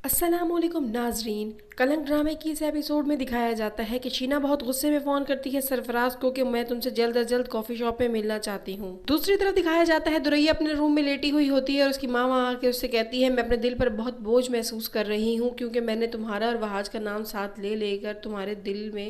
अस्सलामुअलैकुम नाजरीन। कलंक ड्रामे की इस एपिसोड में दिखाया जाता है कि शीना बहुत गुस्से में फोन करती है सरफराज को कि मैं तुमसे जल्द अज जल्द कॉफी शॉप में मिलना चाहती हूँ। दूसरी तरफ दिखाया जाता है दुरैया अपने रूम में लेटी हुई होती है और उसकी माँ वहाँ आके उससे कहती है मैं अपने दिल पर बहुत बोझ महसूस कर रही हूँ क्योंकि मैंने तुम्हारा और वहाज का नाम साथ ले लेकर तुम्हारे दिल में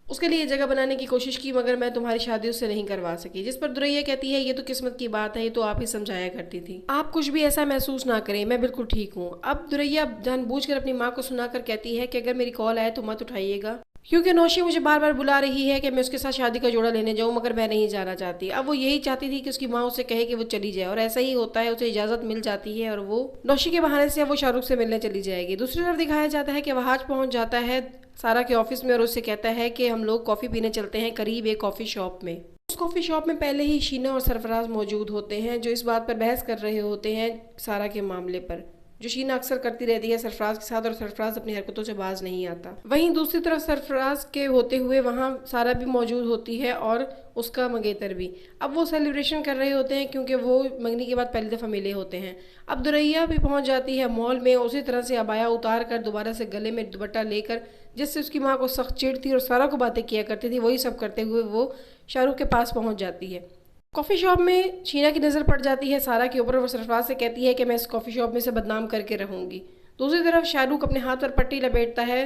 उसके लिए जगह बनाने की कोशिश की, मगर मैं तुम्हारी शादी उससे नहीं करवा सकी। जिस पर दुरैया कहती है ये तो किस्मत की बात है, ये तो आप ही समझाया करती थी, आप कुछ भी ऐसा महसूस ना करें, मैं बिल्कुल ठीक हूँ। अब दुरैया जानबूझकर अपनी माँ को सुनाकर कहती है कि अगर मेरी कॉल आए तो मत उठाइएगा क्योंकि नौशी मुझे बार बार बुला रही है कि मैं उसके साथ शादी का जोड़ा लेने जाऊं, मगर मैं नहीं जाना चाहती। अब वो यही चाहती थी कि उसकी माँ उसे कहे कि वो चली जाए, और ऐसा ही होता है, उसे इजाजत मिल जाती है और वो नौशी के बहाने से अब वो शाहरुख से मिलने चली जाएगी। दूसरी तरफ दिखाया जाता है कि वहाज पहुंच जाता है सारा के ऑफिस में और उससे कहता है कि हम लोग कॉफी पीने चलते हैं करीब एक कॉफी शॉप में। उस कॉफी शॉप में पहले ही शीना और सरफराज मौजूद होते हैं जो इस बात पर बहस कर रहे होते हैं सारा के मामले पर, जो शीना अक्सर करती रहती है सरफराज के साथ, और सरफराज अपनी हरकतों से बाज नहीं आता। वहीं दूसरी तरफ सरफराज के होते हुए वहाँ सारा भी मौजूद होती है और उसका मंगेतर भी। अब वो सेलिब्रेशन कर रहे होते हैं क्योंकि वो मंगनी के बाद पहली दफ़ा मिले होते हैं। अब दुरैया भी पहुंच जाती है मॉल में उसी तरह से अबाया उतार कर दोबारा से गले में दुपट्टा लेकर, जिससे उसकी माँ को सख्त चिढ़ थी और सारा को बातें किया करती थी, वही सब करते हुए वो शाहरुख के पास पहुंच जाती है। कॉफ़ी शॉप में शीना की नज़र पड़ जाती है सारा के ऊपर, वो सरफराज से कहती है कि मैं इस कॉफ़ी शॉप में से बदनाम करके रहूंगी। दूसरी तरफ शाहरुख अपने हाथ पर पट्टी लपेटता है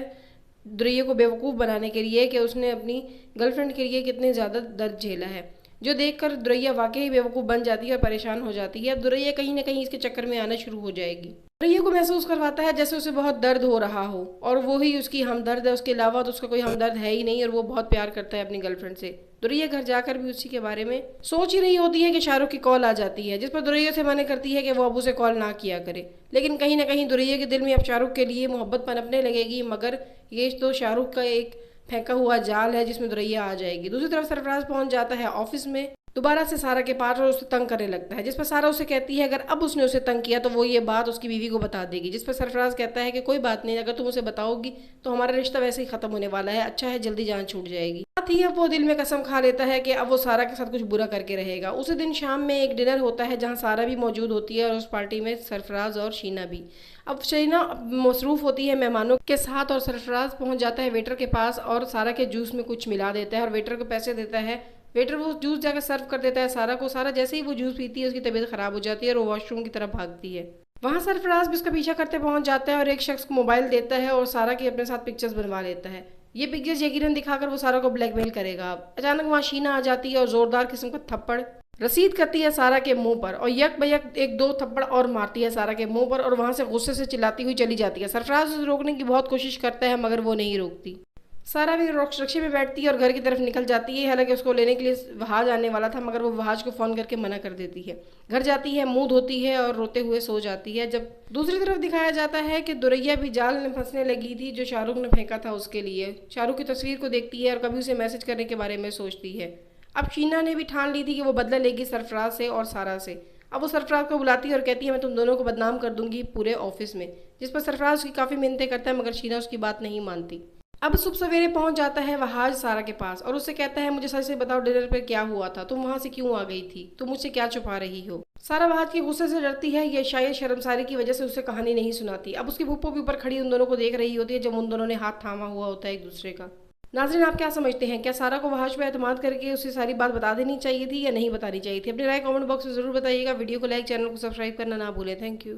दुरैया को बेवकूफ़ बनाने के लिए कि उसने अपनी गर्लफ्रेंड के लिए कितने ज़्यादा दर्द झेला है, जो देखकर दुरैया वाकई बेवकूफ़ बन जाती है और परेशान हो जाती है। अब दुरैया कहीं ना कहीं इसके चक्कर में आना शुरू हो जाएगी। दुरैया को महसूस करवाता है जैसे उसे बहुत दर्द हो रहा हो और वो ही उसकी हमदर्द है, उसके अलावा तो उसका कोई हमदर्द है ही नहीं, और वो बहुत प्यार करता है अपनी गर्लफ्रेंड से। दुरैया घर जाकर भी उसी के बारे में सोच ही रही होती है कि शाहरुख की कॉल आ जाती है, जिस पर दुरैया से मना करती है कि वो अब उसे कॉल ना किया करे। लेकिन कहीं ना कहीं दुरैया के दिल में अब शाहरुख के लिए मोहब्बत पनपने लगेगी, मगर ये तो शाहरुख का एक फेंका हुआ जाल है जिसमें दुरैया आ जाएगी। दूसरी तरफ सरफराज पहुंच जाता है ऑफिस में दोबारा से सारा के पास और उसे तंग करने लगता है, जिस पर सारा उसे कहती है अगर अब उसने उसे तंग किया तो वो ये बात उसकी बीवी को बता देगी। जिस पर सरफराज कहता है कि कोई बात नहीं, अगर तुम उसे बताओगी तो हमारा रिश्ता वैसे ही खत्म होने वाला है, अच्छा है जल्दी जान छूट जाएगी। साथ ही अब वो दिल में कसम खा लेता है कि अब वो सारा के साथ कुछ बुरा करके रहेगा। उसी दिन शाम में एक डिनर होता है जहाँ सारा भी मौजूद होती है और उस पार्टी में सरफराज और शीना भी। अब शीना मसरूफ होती है मेहमानों के साथ और सरफराज पहुंच जाता है वेटर के पास और सारा के जूस में कुछ मिला देता है और वेटर को पैसे देता है। वेटर वो जूस जाकर सर्व कर देता है सारा को। सारा जैसे ही वो जूस पीती है उसकी तबीयत खराब हो जाती है और वो वॉशरूम की तरफ भागती है। वहाँ सरफराज भी उसका पीछा करते पहुंच जाता है और एक शख्स को मोबाइल देता है और सारा की अपने साथ पिक्चर्स बनवा लेता है। ये पिक्चर्स यकीनन दिखाकर वो सारा को ब्लैकमेल करेगा। अचानक वहाँ शीना आ जाती है और जोरदार किस्म का थप्पड़ रसीद करती है सारा के मुंह पर और यक बयक एक दो थप्पड़ और मारती है सारा के मुंह पर और वहां से गुस्से से चिल्लाती हुई चली जाती है। सरफराज उसे रोकने की बहुत कोशिश करता है मगर वो नहीं रोकती। सारा भी रिक्शे में बैठती है और घर की तरफ निकल जाती है। हालांकि उसको लेने के लिए वहाज आने वाला था मगर वो वहाज को फ़ोन करके मना कर देती है। घर जाती है, मुंह धोती है और रोते हुए सो जाती है। जब दूसरी तरफ दिखाया जाता है कि दुरैया भी जाल में फंसने लगी थी जो शाहरुख ने फेंका था उसके लिए। शाहरुख की तस्वीर को देखती है और कभी उसे मैसेज करने के बारे में सोचती है। अब शीना ने भी ठान ली थी कि वो बदला लेगी सरफराज से और सारा से। अब वो सरफराज को बुलाती है और कहती है मैं तुम दोनों को बदनाम कर दूंगी पूरे ऑफिस में, जिस पर सरफराज उसकी काफ़ी मिन्नतें करता है मगर शीना उसकी बात नहीं मानती। अब सुबह सवेरे पहुंच जाता है वहाज सारा के पास और उससे कहता है मुझे सच से बताओ डिनर पर क्या हुआ था, तुम वहां से क्यों आ गई थी, तुम मुझसे क्या छुपा रही हो। सारा वहाज के गुस्से से डरती है, ये शायद शर्मसारी की वजह से उसे कहानी नहीं सुनाती। अब उसकी फूफो भी ऊपर खड़ी उन दोनों को देख रही होती है जब उन दोनों ने हाथ थामा हुआ होता है एक दूसरे का। नाज़रीन आप क्या समझते हैं, क्या सारा को वहाज पर एतमाद करके उसे सारी बात बता देनी चाहिए थी या नहीं बतानी चाहिए थी? अपनी राय कमेंट बॉक्स में जरूर बताइएगा। वीडियो को लाइक, चैनल को सब्सक्राइब करना ना भूलें। Thank you.